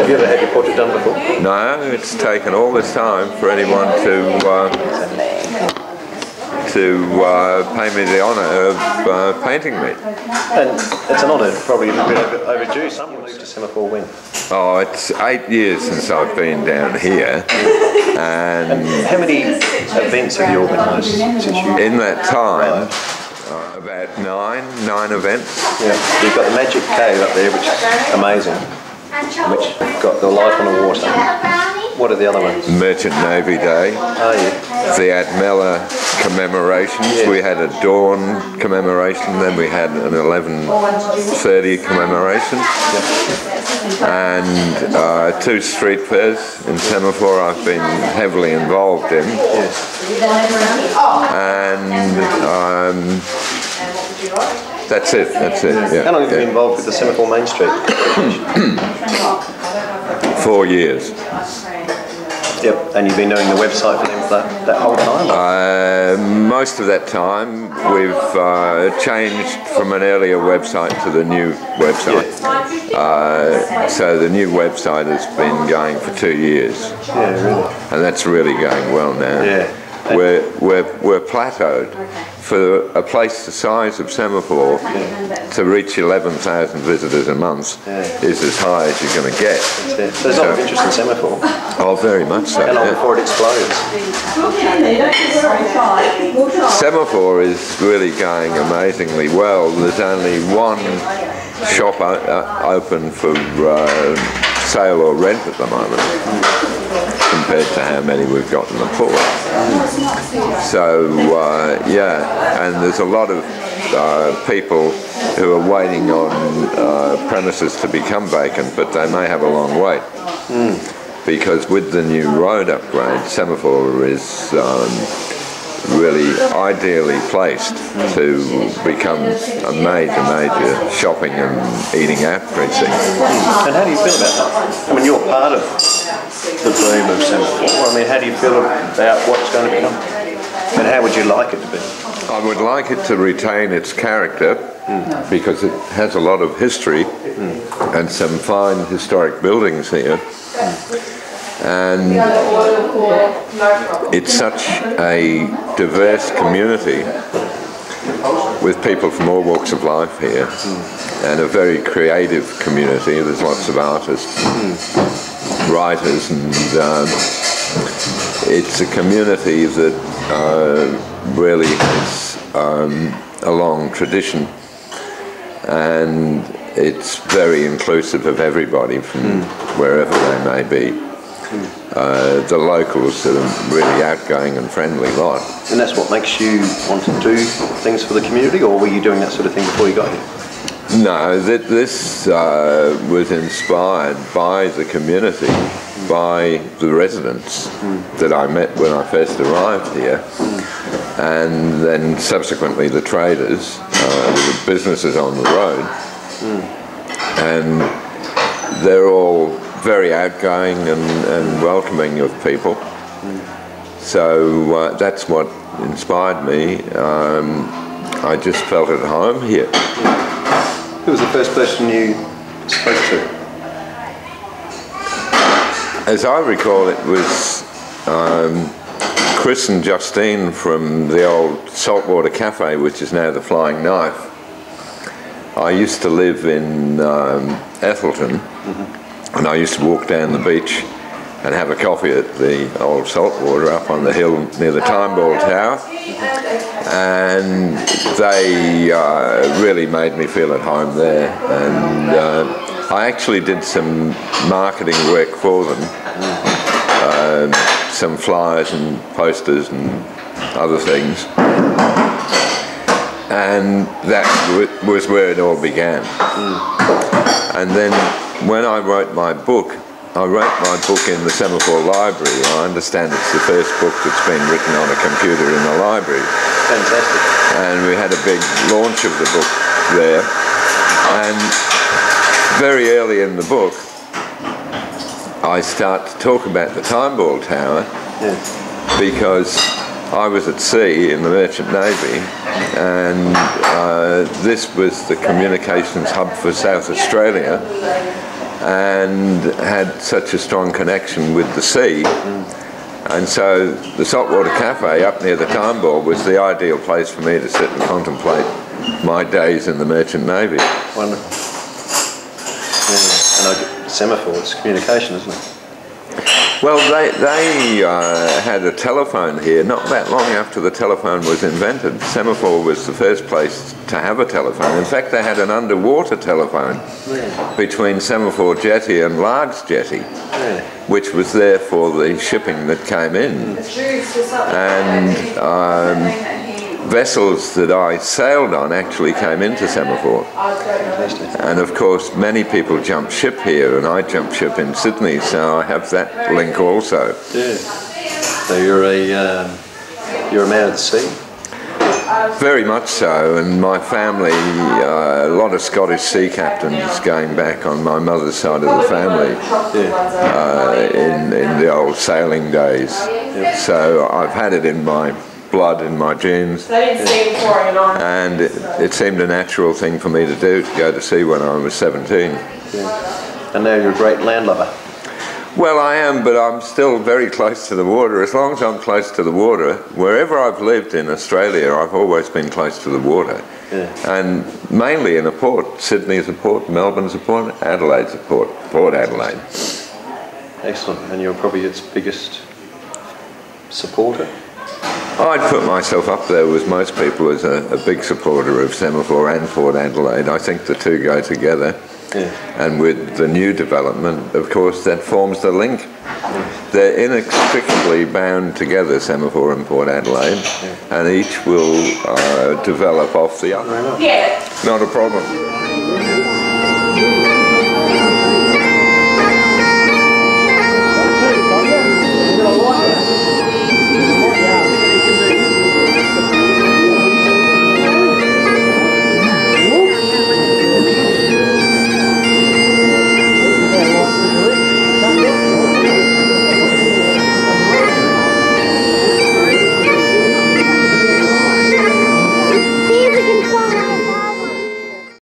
Have you ever had your portrait done before? No, it's taken all this time for anyone to pay me the honour of painting me. And it's an honour, probably a bit overdue. Some moved to Semaphore when? Oh, it's 8 years since I've been down here. And how many events have you organised since you... In that time, about nine events. Yeah, you've got the Magic Cave up there, which is amazing, which got the light on the water. What are the other ones? Merchant Navy Day. Oh, yeah. The Admella commemorations. Yeah. We had a dawn commemoration, then we had an 11:30 commemoration. Yep. And 2 street fairs in Semaphore I've been heavily involved in. Yes. And that's it. Yeah. How long have you been involved with the Semaphore Main Street? 4 years. Yep, and you've been doing the website for them for that whole time? Most of that time we've changed from an earlier website to the new website. Yeah. So the new website has been going for 2 years. Yeah, really. And that's really going well now. Yeah. We're plateaued. For a place the size of Semaphore to reach 11,000 visitors a month is as high as you're going to get. So there's a lot of interest in Semaphore. Oh, very much so. How long before it explodes? Semaphore is really going amazingly well. There's only one shop open for sale or rent at the moment, compared to how many we've got in the port. So yeah, and there's a lot of people who are waiting on premises to become vacant, but they may have a long wait. Because with the new road upgrade, Semaphore is really ideally placed to become a major shopping and eating out precinct. And how do you feel about that? I mean, you're part of the boom of Semaphore. I mean, how do you feel about what's going to become? And how would you like it to be? I would like it to retain its character because it has a lot of history and some fine historic buildings here. And it's such a diverse community with people from all walks of life here, and a very creative community. There's lots of artists, writers, and it's a community that really has a long tradition, and it's very inclusive of everybody from wherever they may be. The locals are a really outgoing and friendly lot. And that's what makes you want to do things for the community, or were you doing that sort of thing before you got here? No, this was inspired by the community, by the residents that I met when I first arrived here, and then subsequently the traders, the businesses on the road, and they're all very outgoing and welcoming of people. So that's what inspired me. I just felt at home here. Who was the first person you spoke to? As I recall, it was Chris and Justine from the old Saltwater Cafe, which is now the Flying Knife. I used to live in Ethelton, and I used to walk down the beach and have a coffee at the old Saltwater up on the hill near the Time Ball Tower, and they really made me feel at home there. And I actually did some marketing work for them, some flyers and posters and other things, and that was where it all began. And then when I wrote my book in the Semaphore Library. I understand it's the first book that's been written on a computer in the library. Fantastic. And we had a big launch of the book there. And very early in the book, I start to talk about the Time Ball Tower because I was at sea in the Merchant Navy and this was the communications hub for South Australia, and had such a strong connection with the sea. And so the Saltwater Cafe up near the Time Ball was the ideal place for me to sit and contemplate my days in the Merchant Navy. Wonderful. Yeah. And Semaphore, it's communication, isn't it? Well, they had a telephone here not that long after the telephone was invented. Semaphore was the first place to have a telephone. In fact, they had an underwater telephone between Semaphore Jetty and Largs Jetty, which was there for the shipping that came in. And vessels that I sailed on actually came into Semaphore. And of course many people jump ship here, and I jump ship in Sydney, so I have that link also. Yeah. So you're a man of the sea? Very much so, and my family, a lot of Scottish sea captains going back on my mother's side of the family in the old sailing days. So I've had it in my blood, in my genes, and it seemed a natural thing for me to do, to go to sea when I was 17. Yeah. And now you're a great landlubber. Well, I am, but I'm still very close to the water. As long as I'm close to the water, wherever I've lived in Australia, I've always been close to the water. Yeah. And mainly in a port. Sydney's a port, Melbourne's a port, Adelaide's a port, Port Adelaide. Excellent. And you're probably its biggest supporter? I'd put myself up there with most people as a big supporter of Semaphore and Port Adelaide. I think the two go together. Yeah. And with the new development, of course, that forms the link. Yeah. They're inextricably bound together, Semaphore and Port Adelaide, and each will develop off the other. Yeah. Not a problem.